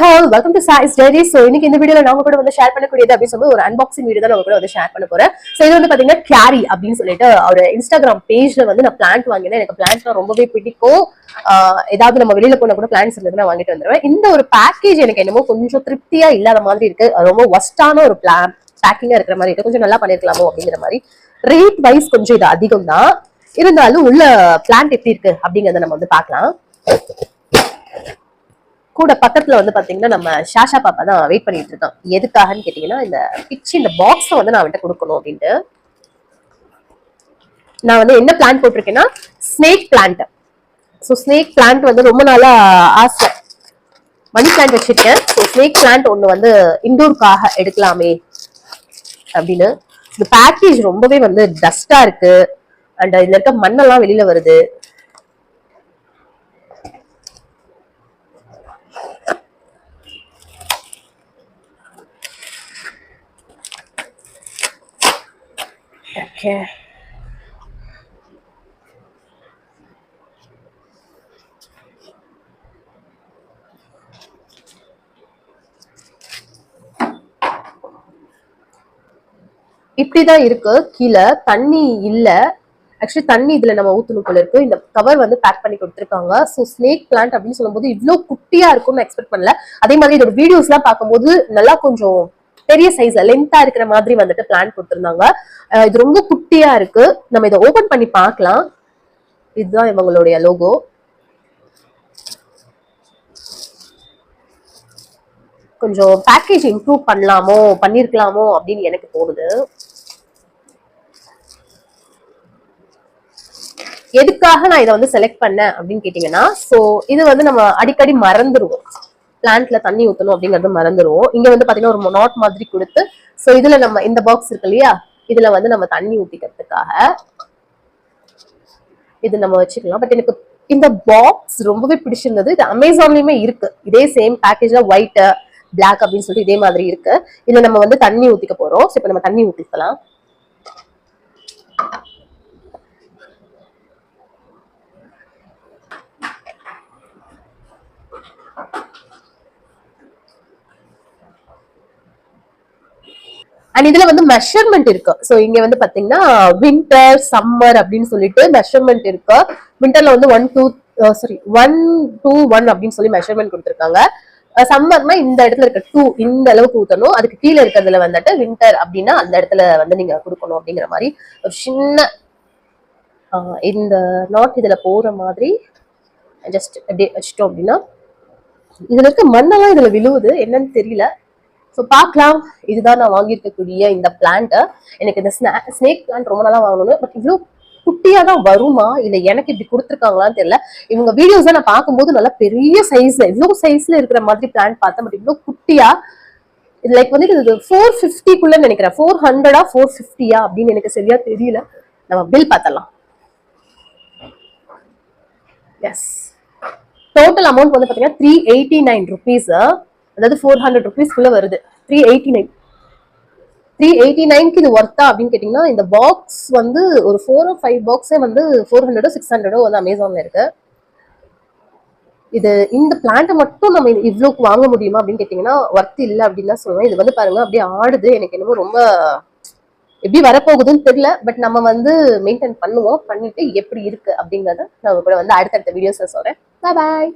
Hi welcome to Choice Diary. So இன்னைக்கு இந்த வீடியோல நாம கூட வந்து ஷேர் பண்ணக்கூடியது அப்படின்னு சொல்லி ஒரு அன்பாக்சிங் வீடியோ தான் நம்ம கூட வந்து ஷேர் பண்ண போறேன். ஸோ இது வந்து பாத்தீங்கன்னா கேரி அப்படின்னு சொல்லிட்டு ஒரு இன்ஸ்டாகிராம் பேஜ்ல வந்து நான் பிளான்ட் வாங்கினேன். எனக்கு பிளான்ட்னா ரொம்பவே பிடிக்கும். ஏதாவது நம்ம வெளியில போனா கூட பிளான்ட்ஸ் இருந்தது நான் வாங்கிட்டு வந்துருவேன். இந்த ஒரு பேக்கேஜ் எனக்கு என்னமோ கொஞ்சம் திருப்தியா இல்லாத மாதிரி இருக்கு. ரொம்ப ஒஸ்டான ஒரு பேக்கிங்கா இருக்கிற மாதிரி இருக்கு. கொஞ்சம் நல்லா பண்ணிருக்கலாமோ அப்படிங்கிற மாதிரி. ரேட் வைஸ் கொஞ்சம் இது அதிகம் தான் இருந்தாலும் உள்ள பிளான்ட் எப்படி இருக்கு அப்படிங்கறத நம்ம வந்து பார்க்கலாம். கூட பக்கத்துல வந்து பாத்தீங்கன்னா நம்ம ஷாஷா பாப்பா தான் வெயிட் பண்ணிட்டு இருக்கான். எதுக்காகன்னு கேட்டீங்கன்னா இந்த பிச்சு இந்த பாக்ஸை வந்து நான் அவன்கிட்ட கொடுக்கணும் அப்படின்ட்டு. நான் வந்து என்ன பிளான்ட் போட்டிருக்கேன்னா snake plant. So snake plant வந்து ரொம்ப நாளா ஆசை. மணி பிளான்ட் வச்சிருக்கேன். ஸோ ஸ்னேக் பிளான்ட் ஒன்று வந்து இண்டோருக்காக எடுக்கலாமே அப்படின்னு. இந்த பேக்கேஜ் ரொம்பவே வந்து டஸ்டா இருக்கு. அண்ட் இதுல இருக்க மண்ணெல்லாம் வெளியில வருது. Okay. இப்படிதான் இருக்கு. கீழே தண்ணி இல்ல. ஆக்சுவலி தண்ணி இதுல நம்ம ஊத்தணும் போல இருக்கு. இந்த கவர் வந்து பேக் பண்ணி கொடுத்துருக்காங்க. ஸோ ஸ்னேக் பிளான்ட் அப்படின்னு சொல்லும்போது இவ்வளவு குட்டியா இருக்கும்னு எக்ஸ்பெக்ட் பண்ணல. அதே மாதிரி இதோட வீடியோஸ் எல்லாம் பார்க்கும்போது நல்லா கொஞ்சம் பெரிய சைஸ்ல லென்த்தா இருக்கிற மாதிரி வந்துட்டு பிளான் கொடுத்திருந்தாங்க. இது ரொம்ப குட்டியா இருக்கு. நம்ம இதை ஓபன் பண்ணி பார்க்கலாம். இதுதான் இவங்களுடைய லோகோ. கொஞ்சம் பேக்கேஜ் இம்ப்ரூவ் பண்ணிருக்கலாமோ அப்படின்னு எனக்கு தோணுது. எதுக்காக நான் இதை வந்து செலக்ட் பண்ணேன் அப்படின்னு கேட்டீங்கன்னா, சோ இது வந்து நம்ம அடிக்கடி மறந்துடுவோம். பிளான்ட்ல தண்ணி ஊத்தணும் அப்படிங்கறது மறந்துடுவோம். இங்க வந்து பாத்தீங்கன்னா ஒரு நாட் மாதிரி கொடுத்து, சோ இதுல நம்ம இந்த பாக்ஸ் இருக்கு இல்லையா, இதுல வந்து நம்ம தண்ணி ஊத்திக்கிறதுக்காக இது நம்ம வச்சுக்கலாம். பட் எனக்கு இந்த பாக்ஸ் ரொம்பவே பிடிச்சிருந்தது. இது அமேசான்லயுமே இருக்கு. இதே சேம் பேக்கேஜ்ல ஒயிட் பிளாக் அப்படின்னு சொல்லிட்டு இதே மாதிரி இருக்கு. இதுல நம்ம வந்து தண்ணி ஊத்திக்க போறோம். இப்ப நம்ம தண்ணி ஊத்திக்கலாம். அண்ட் இதுல வந்து மெஷர்மெண்ட் இருக்கு. சோ இங்க வந்து பாத்தீங்கன்னா வின்டர் சம்மர் அப்படின்னு சொல்லிட்டு மெஷர்மெண்ட் இருக்கு. வின்டர்ல வந்து 1 to 1 அப்படின்னு சொல்லி மெஷர்மெண்ட் கொடுத்துருக்காங்க. சம்மர்னா இந்த இடத்துல இருக்க 2 இந்த அளவுக்கு ஊத்தணும். அதுக்கு கீழே இருக்கிறதுல வந்துட்டு வின்டர் அப்படின்னா அந்த இடத்துல வந்து நீங்க கொடுக்கணும் அப்படிங்கிற மாதிரி ஒரு சின்ன இந்த நாட் இதுல போற மாதிரி ஜஸ்ட் அப்படியே வச்சிட்டோம் அப்படின்னா இதுல இருக்க மண்ணெல்லாம் இதுல விழுவுது. என்னன்னு தெரியல. ஸோ பார்க்கலாம். இதுதான் நான் வாங்கியிருக்கக்கூடிய இந்த பிளான்ட். எனக்கு இந்த ஸ்னேக் பிளான்ட் ரொம்ப நாளா வாங்கணும். பட் இவ்வளோ குட்டியா தான் வருமா இல்ல எனக்கு இப்படி கொடுத்துருக்காங்களான்னு தெரியல. இவங்க வீடியோஸ் நான் பார்க்கும்போது நல்லா பெரிய சைஸ்ல இவ்வளவு சைஸ்ல இருக்கிற மாதிரி பிளான்ட் பார்த்தேன். பட் இவ்வளவு குட்டியா இது லைக் வந்து இது 450 நினைக்கிறேன். 400 450 அப்படின்னு எனக்கு சரியா தெரியல. நம்ம பில் பார்த்தலாம். எஸ், டோட்டல் அமௌண்ட் வந்து பாத்தீங்கன்னா 389 rupees. அதாவது 400 rupees வருது. 389க்கு இது ஒர்த்தா அப்படின்னு கேட்டீங்கன்னா, இந்த பாக்ஸ் வந்து ஒரு 4 or 5 பாக்ஸே வந்து 400 600 வந்து அமேசான்ல இருக்கு. இது இந்த பிளான்ட் மட்டும் நம்ம இவ்வளவுக்கு வாங்க முடியுமா அப்படின்னு கேட்டீங்கன்னா ஒர்த் இல்ல அப்படின்னு தான் சொல்லுவேன். இது வந்து பாருங்க அப்படியே ஆடுது. எனக்கு என்னமோ ரொம்ப எப்படி வரப்போகுதுன்னு தெரியல. பட் நம்ம வந்து மெயின்டைன் பண்ணுவோம். பண்ணிட்டு எப்படி இருக்கு அப்படிங்கறத நான் கூட வந்து அடுத்தடுத்த வீடியோஸ்ல சொல்றேன். பாய்.